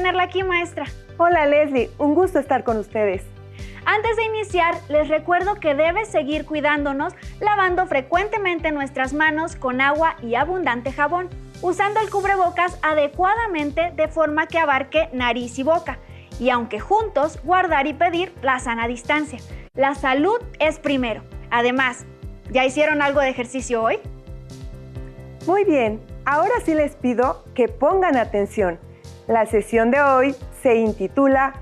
tenerla aquí, maestra. Hola, Leslie. Un gusto estar con ustedes. Antes de iniciar, les recuerdo que debes seguir cuidándonos lavando frecuentemente nuestras manos con agua y abundante jabón, usando el cubrebocas adecuadamente de forma que abarque nariz y boca. Y aunque juntos, guardar y pedir la sana distancia. La salud es primero. Además, ¿ya hicieron algo de ejercicio hoy? Muy bien, ahora sí les pido que pongan atención. La sesión de hoy se intitula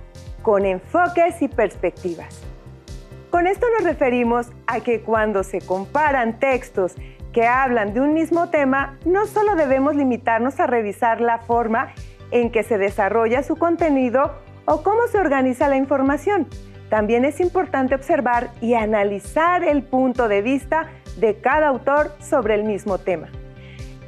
Con enfoques y perspectivas. Con esto nos referimos a que cuando se comparan textos que hablan de un mismo tema, no solo debemos limitarnos a revisar la forma en que se desarrolla su contenido o cómo se organiza la información. También es importante observar y analizar el punto de vista de cada autor sobre el mismo tema.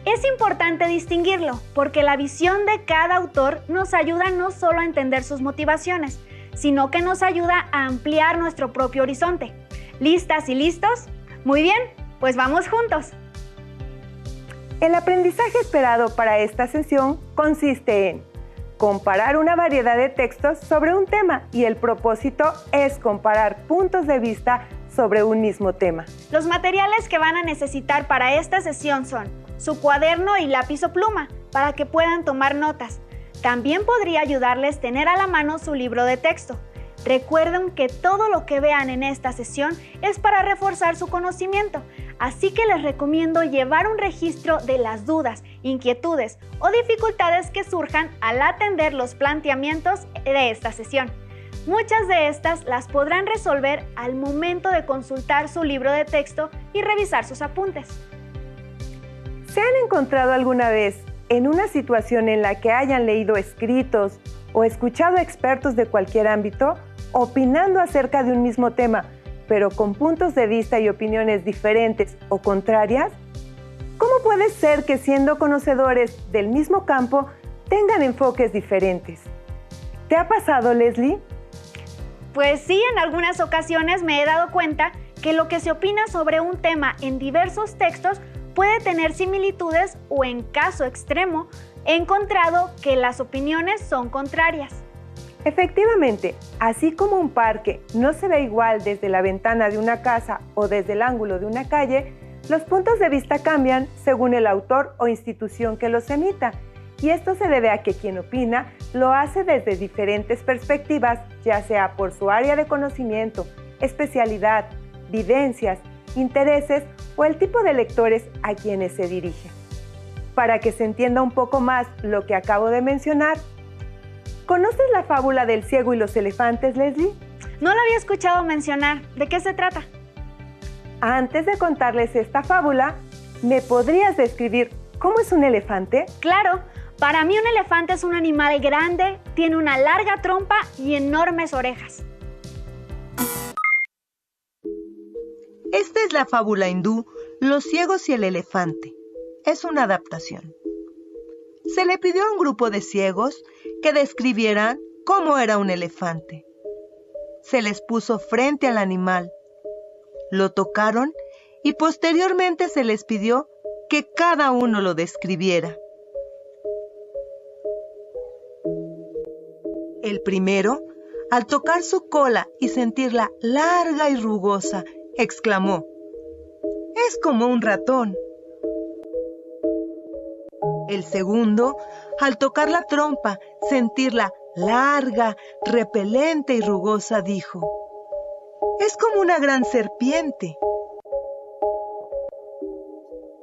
Es importante distinguirlo, porque la visión de cada autor nos ayuda no solo a entender sus motivaciones, sino que nos ayuda a ampliar nuestro propio horizonte. ¿Listas y listos? Muy bien, pues vamos juntos. El aprendizaje esperado para esta sesión consiste en comparar una variedad de textos sobre un tema y el propósito es comparar puntos de vista sobre un mismo tema. Los materiales que van a necesitar para esta sesión son su cuaderno y lápiz o pluma, para que puedan tomar notas. También podría ayudarles tener a la mano su libro de texto. Recuerden que todo lo que vean en esta sesión es para reforzar su conocimiento, así que les recomiendo llevar un registro de las dudas, inquietudes o dificultades que surjan al atender los planteamientos de esta sesión. Muchas de estas las podrán resolver al momento de consultar su libro de texto y revisar sus apuntes. ¿Se han encontrado alguna vez en una situación en la que hayan leído escritos o escuchado expertos de cualquier ámbito opinando acerca de un mismo tema, pero con puntos de vista y opiniones diferentes o contrarias? ¿Cómo puede ser que siendo conocedores del mismo campo tengan enfoques diferentes? ¿Te ha pasado, Leslie? Pues sí, en algunas ocasiones me he dado cuenta que lo que se opina sobre un tema en diversos textos puede tener similitudes o, en caso extremo, he encontrado que las opiniones son contrarias. Efectivamente, así como un parque no se ve igual desde la ventana de una casa o desde el ángulo de una calle, los puntos de vista cambian según el autor o institución que los emita. Y esto se debe a que quien opina lo hace desde diferentes perspectivas, ya sea por su área de conocimiento, especialidad, vivencias, intereses o el tipo de lectores a quienes se dirige. Para que se entienda un poco más lo que acabo de mencionar, ¿conoces la fábula del ciego y los elefantes, Leslie? No lo había escuchado mencionar. ¿De qué se trata? Antes de contarles esta fábula, ¿me podrías describir cómo es un elefante? Claro, para mí un elefante es un animal grande, tiene una larga trompa y enormes orejas. Esta es la fábula hindú Los ciegos y el elefante. Es una adaptación. Se le pidió a un grupo de ciegos que describieran cómo era un elefante. Se les puso frente al animal. Lo tocaron y posteriormente se les pidió que cada uno lo describiera. El primero, al tocar su cola y sentirla larga y rugosa, exclamó: «Es como un ratón». El segundo, al tocar la trompa, sentirla larga, repelente y rugosa, dijo: «Es como una gran serpiente».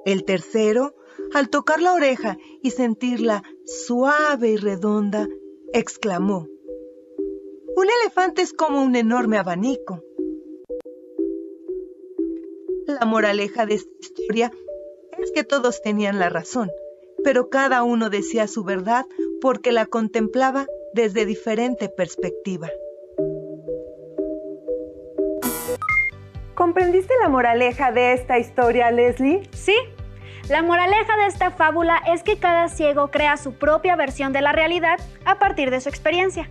El tercero, al tocar la oreja y sentirla suave y redonda, exclamó: «Un elefante es como un enorme abanico». La moraleja de esta historia es que todos tenían la razón, pero cada uno decía su verdad porque la contemplaba desde diferente perspectiva. ¿Comprendiste la moraleja de esta historia, Leslie? Sí, la moraleja de esta fábula es que cada ciego crea su propia versión de la realidad a partir de su experiencia.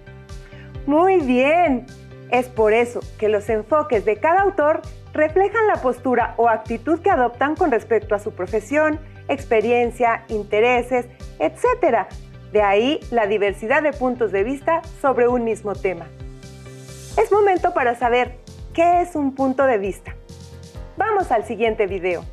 Muy bien. Es por eso que los enfoques de cada autor reflejan la postura o actitud que adoptan con respecto a su profesión, experiencia, intereses, etc., De ahí la diversidad de puntos de vista sobre un mismo tema. Es momento para saber qué es un punto de vista. Vamos al siguiente video.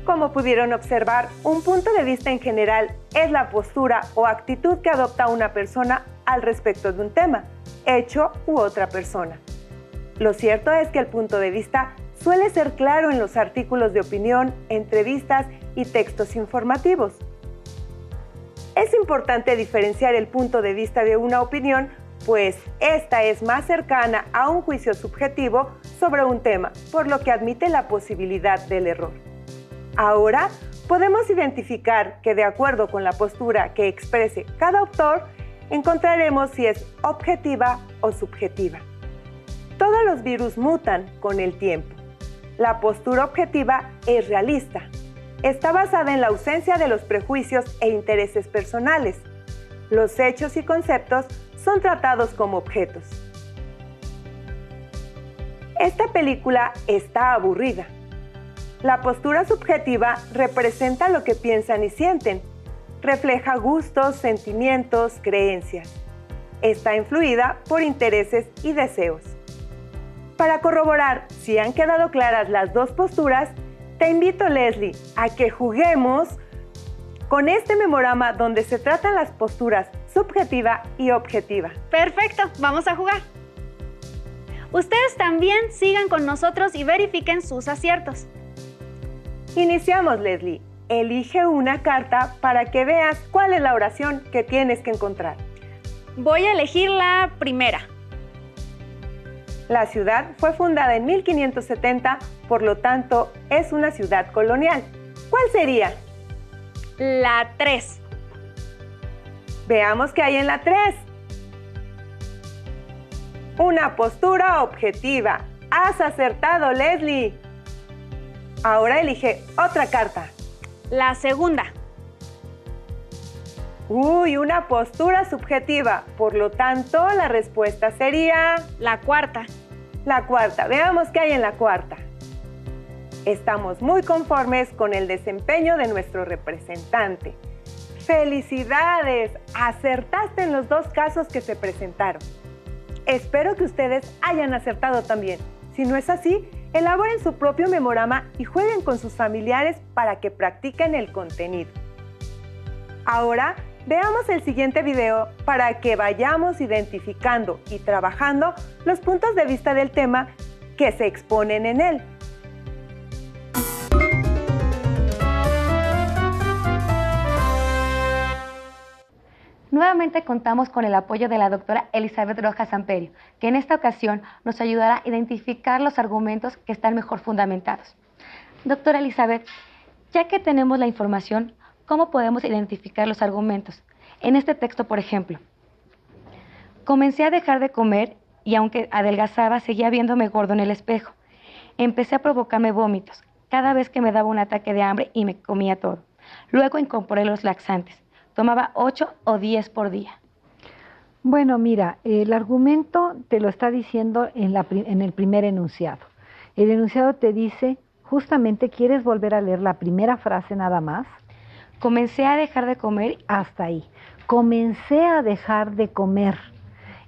Como pudieron observar, un punto de vista en general es la postura o actitud que adopta una persona al respecto de un tema, hecho u otra persona. Lo cierto es que el punto de vista suele ser claro en los artículos de opinión, entrevistas y textos informativos. Es importante diferenciar el punto de vista de una opinión, pues esta es más cercana a un juicio subjetivo sobre un tema, por lo que admite la posibilidad del error. Ahora podemos identificar que de acuerdo con la postura que exprese cada autor, encontraremos si es objetiva o subjetiva. Todos los virus mutan con el tiempo. La postura objetiva es realista. Está basada en la ausencia de los prejuicios e intereses personales. Los hechos y conceptos son tratados como objetos. Esta película está aburrida. La postura subjetiva representa lo que piensan y sienten. Refleja gustos, sentimientos, creencias. Está influida por intereses y deseos. Para corroborar si han quedado claras las dos posturas, te invito, Leslie, a que juguemos con este memorama donde se tratan las posturas subjetiva y objetiva. Perfecto, vamos a jugar. Ustedes también sigan con nosotros y verifiquen sus aciertos. Iniciamos, Leslie. Elige una carta para que veas cuál es la oración que tienes que encontrar. Voy a elegir la primera. La ciudad fue fundada en 1570, por lo tanto, es una ciudad colonial. ¿Cuál sería? La 3. Veamos qué hay en la 3. Una postura objetiva. ¡Has acertado, Leslie! Ahora elige otra carta. La segunda. Uy, una postura subjetiva. Por lo tanto, la respuesta sería... La cuarta. La cuarta. Veamos qué hay en la cuarta. Estamos muy conformes con el desempeño de nuestro representante. ¡Felicidades! Acertaste en los dos casos que se presentaron. Espero que ustedes hayan acertado también. Si no es así, elaboren su propio memorama y jueguen con sus familiares para que practiquen el contenido. Ahora, veamos el siguiente video para que vayamos identificando y trabajando los puntos de vista del tema que se exponen en él. Nuevamente contamos con el apoyo de la doctora Elizabeth Rojas Samperio, que en esta ocasión nos ayudará a identificar los argumentos que están mejor fundamentados. Doctora Elizabeth, ya que tenemos la información, ¿cómo podemos identificar los argumentos? En este texto, por ejemplo, comencé a dejar de comer y aunque adelgazaba, seguía viéndome gordo en el espejo. Empecé a provocarme vómitos cada vez que me daba un ataque de hambre y me comía todo. Luego incorporé los laxantes. Tomaba 8 o 10 por día. Bueno, mira, el argumento te lo está diciendo en el primer enunciado. El enunciado te dice, justamente, ¿quieres volver a leer la primera frase nada más? Comencé a dejar de comer. Hasta ahí. Comencé a dejar de comer.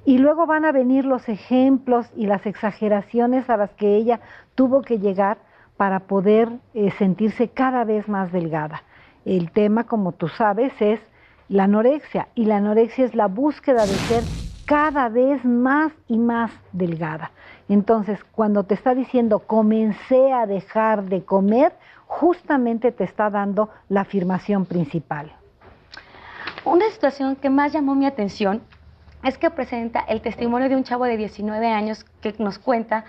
Y luego van a venir los ejemplos y las exageraciones a las que ella tuvo que llegar para poder sentirse cada vez más delgada. El tema, como tú sabes, es la anorexia, y la anorexia es la búsqueda de ser cada vez más y más delgada. Entonces, cuando te está diciendo comencé a dejar de comer, justamente te está dando la afirmación principal. Una situación que más llamó mi atención es que presenta el testimonio de un chavo de 19 años que nos cuenta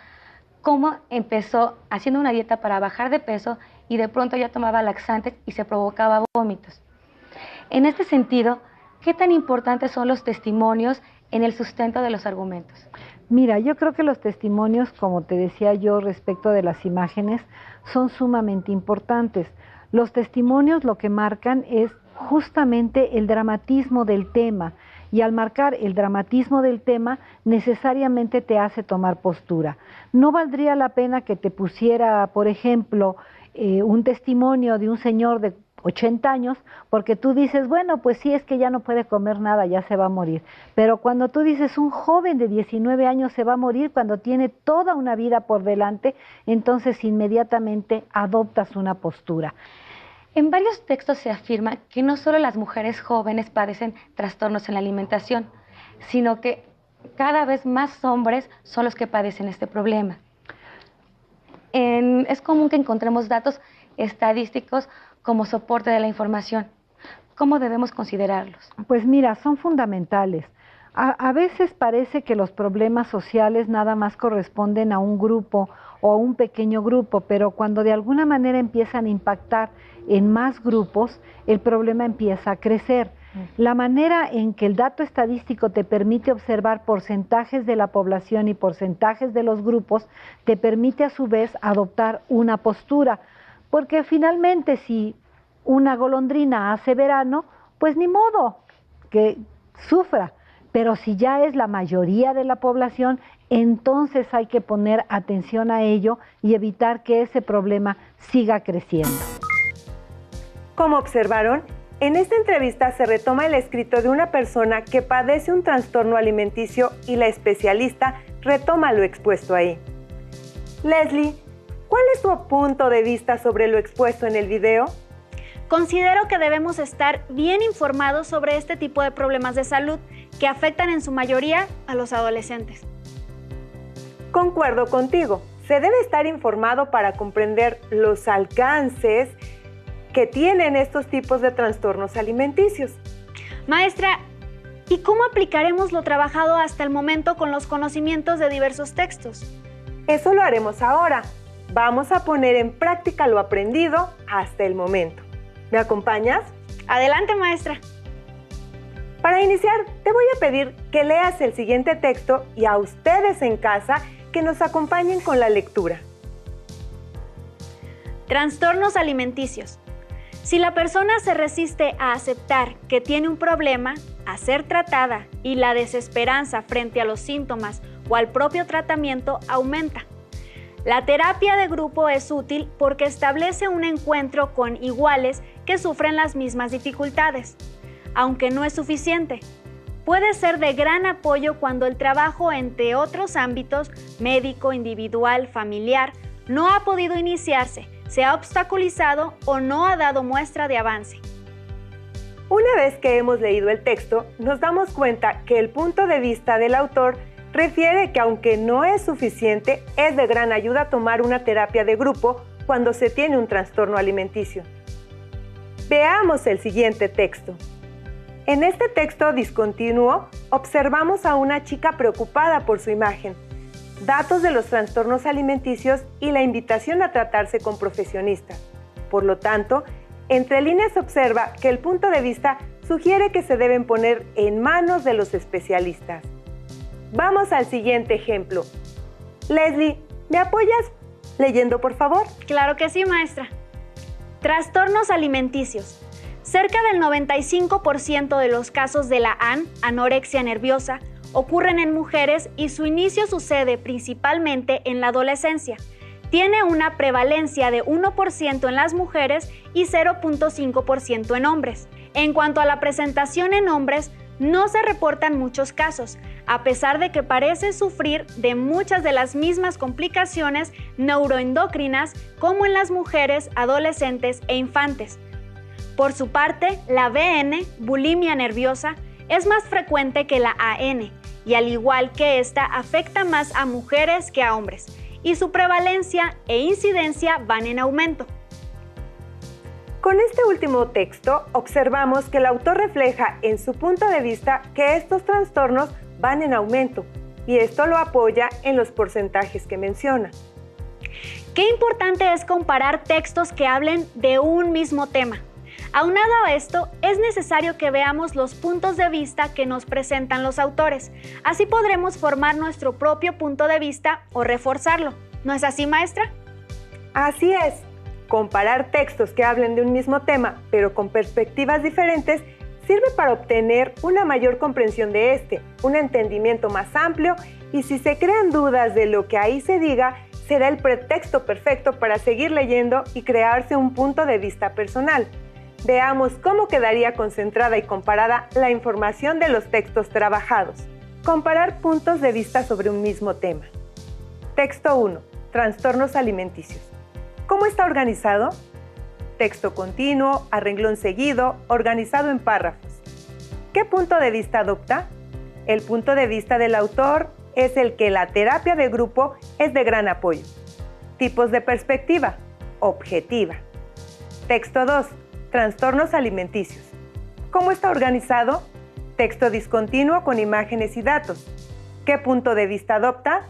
cómo empezó haciendo una dieta para bajar de peso y de pronto ya tomaba laxantes y se provocaba vómitos. En este sentido, ¿qué tan importantes son los testimonios en el sustento de los argumentos? Mira, yo creo que los testimonios, como te decía yo respecto de las imágenes, son sumamente importantes. Los testimonios lo que marcan es justamente el dramatismo del tema, y al marcar el dramatismo del tema necesariamente te hace tomar postura. No valdría la pena que te pusiera, por ejemplo, un testimonio de un señor de 80 años, porque tú dices, bueno, pues sí, es que ya no puede comer nada, ya se va a morir. Pero cuando tú dices, un joven de 19 años se va a morir cuando tiene toda una vida por delante, entonces inmediatamente adoptas una postura. En varios textos se afirma que no solo las mujeres jóvenes padecen trastornos en la alimentación, sino que cada vez más hombres son los que padecen este problema. Es común que encontremos datos estadísticos como soporte de la información. ¿Cómo debemos considerarlos? Pues mira, son fundamentales. A veces parece que los problemas sociales nada más corresponden a un grupo o a un pequeño grupo, pero cuando de alguna manera empiezan a impactar en más grupos, el problema empieza a crecer. La manera en que el dato estadístico te permite observar porcentajes de la población y porcentajes de los grupos, te permite a su vez adoptar una postura, porque finalmente si una golondrina hace verano, pues ni modo que sufra. Pero si ya es la mayoría de la población, entonces hay que poner atención a ello y evitar que ese problema siga creciendo. Como observaron, en esta entrevista se retoma el escrito de una persona que padece un trastorno alimenticio y la especialista retoma lo expuesto ahí. Leslie, ¿cuál es tu punto de vista sobre lo expuesto en el video? Considero que debemos estar bien informados sobre este tipo de problemas de salud que afectan en su mayoría a los adolescentes. Concuerdo contigo, se debe estar informado para comprender los alcances que tienen estos tipos de trastornos alimenticios. Maestra, ¿y cómo aplicaremos lo trabajado hasta el momento con los conocimientos de diversos textos? Eso lo haremos ahora. Vamos a poner en práctica lo aprendido hasta el momento. ¿Me acompañas? Adelante, maestra. Para iniciar, te voy a pedir que leas el siguiente texto y a ustedes en casa que nos acompañen con la lectura. Trastornos alimenticios. Si la persona se resiste a aceptar que tiene un problema, a ser tratada y la desesperanza frente a los síntomas o al propio tratamiento aumenta. La terapia de grupo es útil porque establece un encuentro con iguales que sufren las mismas dificultades. Aunque no es suficiente, puede ser de gran apoyo cuando el trabajo entre otros ámbitos, médico, individual, familiar, no ha podido iniciarse, se ha obstaculizado o no ha dado muestra de avance. Una vez que hemos leído el texto, nos damos cuenta que el punto de vista del autor refiere que aunque no es suficiente, es de gran ayuda tomar una terapia de grupo cuando se tiene un trastorno alimenticio. Veamos el siguiente texto. En este texto discontinuo, observamos a una chica preocupada por su imagen, datos de los trastornos alimenticios y la invitación a tratarse con profesionistas. Por lo tanto, entre líneas observa que el punto de vista sugiere que se deben poner en manos de los especialistas. Vamos al siguiente ejemplo. Leslie, ¿me apoyas leyendo, por favor? Claro que sí, maestra. Trastornos alimenticios. Cerca del 95% de los casos de la anorexia nerviosa, ocurren en mujeres y su inicio sucede principalmente en la adolescencia. Tiene una prevalencia de 1% en las mujeres y 0.5% en hombres. En cuanto a la presentación en hombres, no se reportan muchos casos, a pesar de que parece sufrir de muchas de las mismas complicaciones neuroendocrinas como en las mujeres, adolescentes e infantes. Por su parte, la BN, bulimia nerviosa, es más frecuente que la AN y al igual que esta afecta más a mujeres que a hombres, y su prevalencia e incidencia van en aumento. Con este último texto observamos que el autor refleja en su punto de vista que estos trastornos van en aumento, y esto lo apoya en los porcentajes que menciona. Qué importante es comparar textos que hablen de un mismo tema. Aunado a esto, es necesario que veamos los puntos de vista que nos presentan los autores. Así podremos formar nuestro propio punto de vista o reforzarlo. ¿No es así, maestra? Así es. Comparar textos que hablen de un mismo tema, pero con perspectivas diferentes, sirve para obtener una mayor comprensión de este, un entendimiento más amplio, y si se crean dudas de lo que ahí se diga, será el pretexto perfecto para seguir leyendo y crearse un punto de vista personal. Veamos cómo quedaría concentrada y comparada la información de los textos trabajados. Comparar puntos de vista sobre un mismo tema. Texto 1. Trastornos alimenticios. ¿Cómo está organizado? Texto continuo, a renglón seguido, organizado en párrafos. ¿Qué punto de vista adopta? El punto de vista del autor es el que la terapia de grupo es de gran apoyo. Tipos de perspectiva. Objetiva. Texto 2. Trastornos alimenticios. ¿Cómo está organizado? Texto discontinuo con imágenes y datos. ¿Qué punto de vista adopta?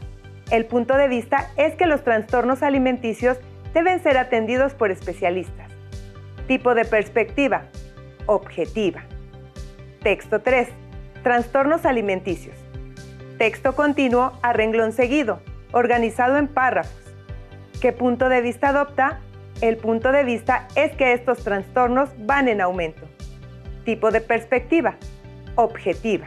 El punto de vista es que los trastornos alimenticios deben ser atendidos por especialistas. Tipo de perspectiva. Objetiva. Texto 3. Trastornos alimenticios. Texto continuo a renglón seguido, organizado en párrafos. ¿Qué punto de vista adopta? El punto de vista es que estos trastornos van en aumento. Tipo de perspectiva. Objetiva.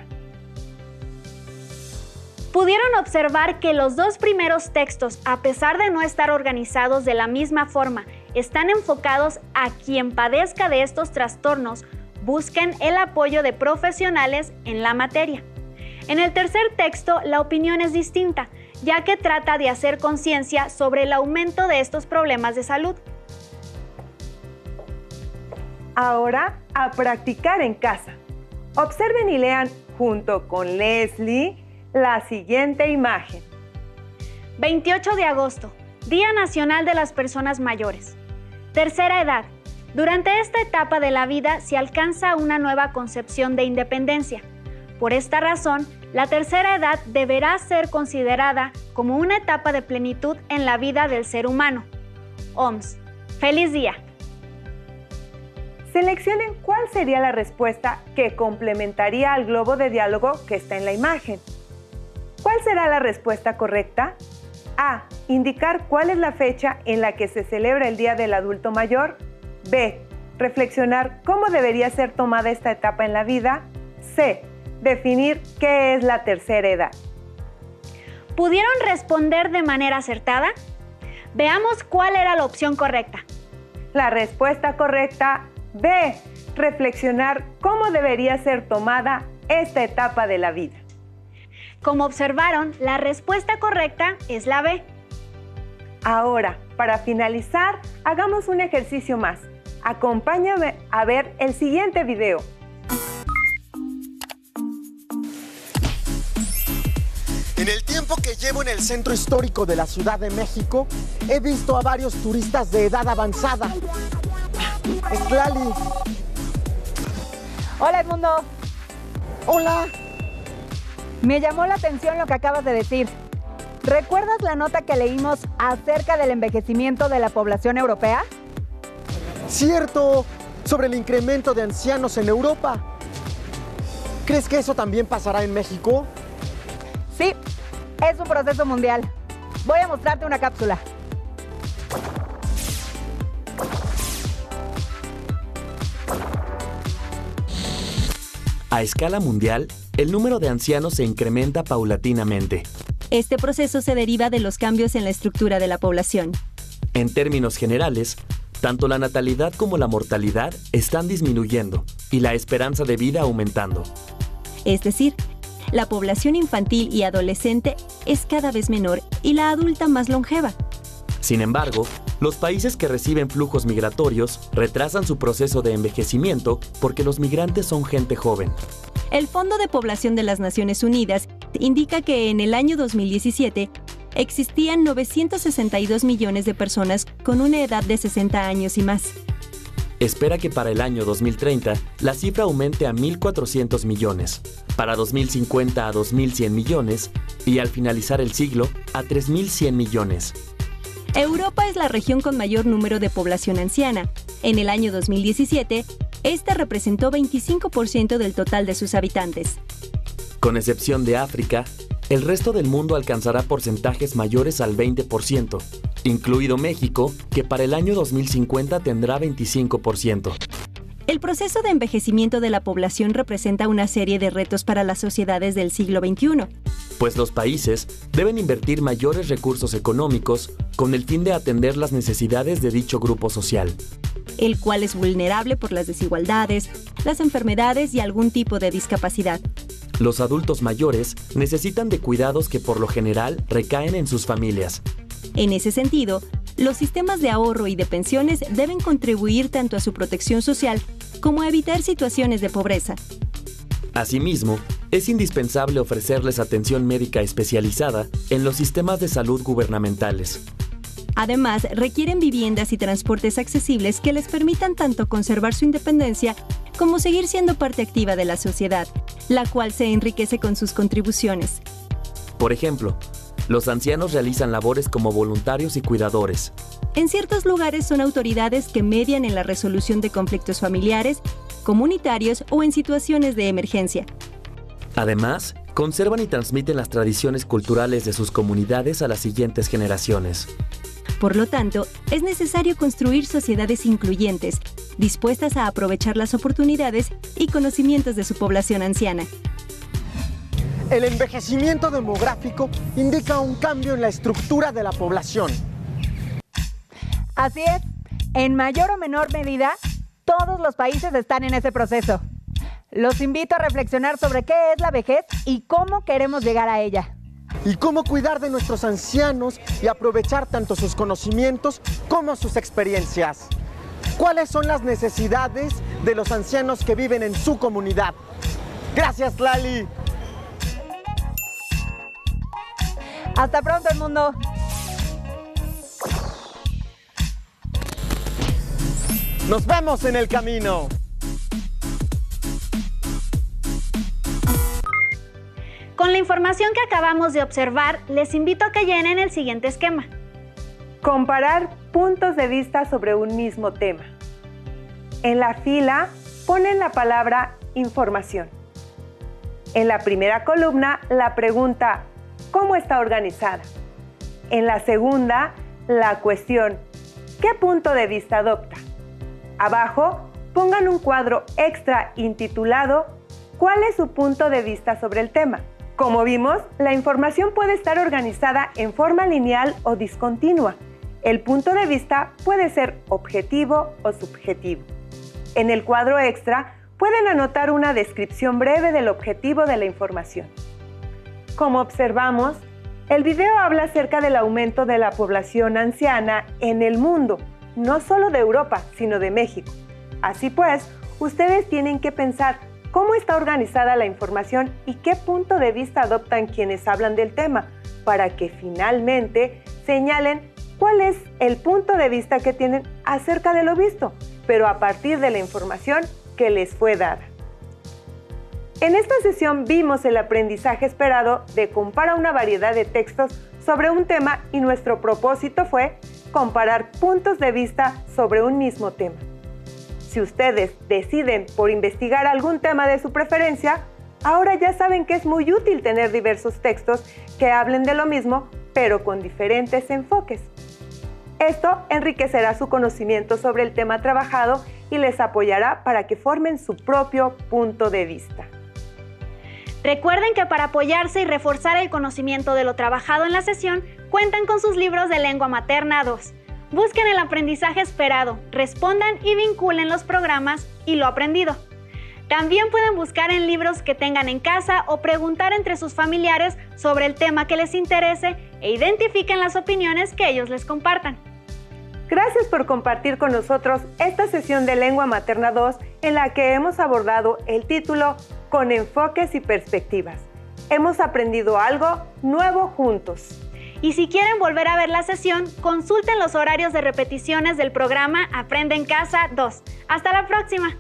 Pudieron observar que los dos primeros textos, a pesar de no estar organizados de la misma forma, están enfocados a quien padezca de estos trastornos, busquen el apoyo de profesionales en la materia. En el tercer texto, la opinión es distinta, ya que trata de hacer conciencia sobre el aumento de estos problemas de salud. Ahora, a practicar en casa. Observen y lean junto con Leslie la siguiente imagen. 28 de agosto, Día Nacional de las Personas Mayores. Tercera edad. Durante esta etapa de la vida se alcanza una nueva concepción de independencia. Por esta razón, la tercera edad deberá ser considerada como una etapa de plenitud en la vida del ser humano. OMS. ¡Feliz día! Seleccionen cuál sería la respuesta que complementaría al globo de diálogo que está en la imagen. ¿Cuál será la respuesta correcta? A. Indicar cuál es la fecha en la que se celebra el Día del Adulto Mayor. B. Reflexionar cómo debería ser tomada esta etapa en la vida. C. Definir qué es la tercera edad. ¿Pudieron responder de manera acertada? Veamos cuál era la opción correcta. La respuesta correcta, B. Reflexionar cómo debería ser tomada esta etapa de la vida. Como observaron, la respuesta correcta es la B. Ahora, para finalizar, hagamos un ejercicio más. Acompáñame a ver el siguiente video. En el tiempo que llevo en el centro histórico de la Ciudad de México, he visto a varios turistas de edad avanzada. Estlali. Hola, Edmundo. Hola. Me llamó la atención lo que acabas de decir. ¿Recuerdas la nota que leímos acerca del envejecimiento de la población europea? Cierto, sobre el incremento de ancianos en Europa. ¿Crees que eso también pasará en México? Sí, es un proceso mundial. Voy a mostrarte una cápsula. A escala mundial, el número de ancianos se incrementa paulatinamente. Este proceso se deriva de los cambios en la estructura de la población. En términos generales, tanto la natalidad como la mortalidad están disminuyendo y la esperanza de vida aumentando. Es decir, la población infantil y adolescente es cada vez menor y la adulta más longeva. Sin embargo, los países que reciben flujos migratorios retrasan su proceso de envejecimiento porque los migrantes son gente joven. El Fondo de Población de las Naciones Unidas indica que en el año 2017 existían 962 millones de personas con una edad de 60 años y más. Espera que para el año 2030 la cifra aumente a 1.400 millones, para 2050 a 2.100 millones y al finalizar el siglo a 3.100 millones. Europa es la región con mayor número de población anciana. En el año 2017, esta representó 25% del total de sus habitantes. Con excepción de África, el resto del mundo alcanzará porcentajes mayores al 20%, incluido México, que para el año 2050 tendrá 25%. El proceso de envejecimiento de la población representa una serie de retos para las sociedades del siglo XXI. Pues los países deben invertir mayores recursos económicos con el fin de atender las necesidades de dicho grupo social, el cual es vulnerable por las desigualdades, las enfermedades y algún tipo de discapacidad. Los adultos mayores necesitan de cuidados que por lo general recaen en sus familias. En ese sentido, los sistemas de ahorro y de pensiones deben contribuir tanto a su protección social como a evitar situaciones de pobreza. Asimismo, es indispensable ofrecerles atención médica especializada en los sistemas de salud gubernamentales. Además, requieren viviendas y transportes accesibles que les permitan tanto conservar su independencia como seguir siendo parte activa de la sociedad, la cual se enriquece con sus contribuciones. Por ejemplo, los ancianos realizan labores como voluntarios y cuidadores. En ciertos lugares son autoridades que median en la resolución de conflictos familiares, comunitarios o en situaciones de emergencia. Además, conservan y transmiten las tradiciones culturales de sus comunidades a las siguientes generaciones. Por lo tanto, es necesario construir sociedades incluyentes, dispuestas a aprovechar las oportunidades y conocimientos de su población anciana. El envejecimiento demográfico indica un cambio en la estructura de la población. Así es, en mayor o menor medida, todos los países están en ese proceso. Los invito a reflexionar sobre qué es la vejez y cómo queremos llegar a ella. Y cómo cuidar de nuestros ancianos y aprovechar tanto sus conocimientos como sus experiencias. ¿Cuáles son las necesidades de los ancianos que viven en su comunidad? Gracias, Lali. Hasta pronto, el mundo. Nos vemos en el camino. Con la información que acabamos de observar, les invito a que llenen el siguiente esquema. Comparar puntos de vista sobre un mismo tema. En la fila ponen la palabra información. En la primera columna, la pregunta ¿cómo está organizada? En la segunda, la cuestión ¿qué punto de vista adopta? Abajo, pongan un cuadro extra intitulado ¿cuál es su punto de vista sobre el tema? Como vimos, la información puede estar organizada en forma lineal o discontinua. El punto de vista puede ser objetivo o subjetivo. En el cuadro extra, pueden anotar una descripción breve del objetivo de la información. Como observamos, el video habla acerca del aumento de la población anciana en el mundo, no solo de Europa, sino de México. Así pues, ustedes tienen que pensar cómo está organizada la información y qué punto de vista adoptan quienes hablan del tema, para que finalmente señalen cuál es el punto de vista que tienen acerca de lo visto, pero a partir de la información que les fue dada. En esta sesión vimos el aprendizaje esperado de comparar una variedad de textos sobre un tema y nuestro propósito fue comparar puntos de vista sobre un mismo tema. Si ustedes deciden por investigar algún tema de su preferencia, ahora ya saben que es muy útil tener diversos textos que hablen de lo mismo, pero con diferentes enfoques. Esto enriquecerá su conocimiento sobre el tema trabajado y les apoyará para que formen su propio punto de vista. Recuerden que para apoyarse y reforzar el conocimiento de lo trabajado en la sesión, cuentan con sus libros de Lengua Materna 2. Busquen el aprendizaje esperado, respondan y vinculen los programas y lo aprendido. También pueden buscar en libros que tengan en casa o preguntar entre sus familiares sobre el tema que les interese e identifiquen las opiniones que ellos les compartan. Gracias por compartir con nosotros esta sesión de Lengua Materna 2 en la que hemos abordado el título Con enfoques y perspectivas. Hemos aprendido algo nuevo juntos. Y si quieren volver a ver la sesión, consulten los horarios de repeticiones del programa Aprende en Casa 2. ¡Hasta la próxima!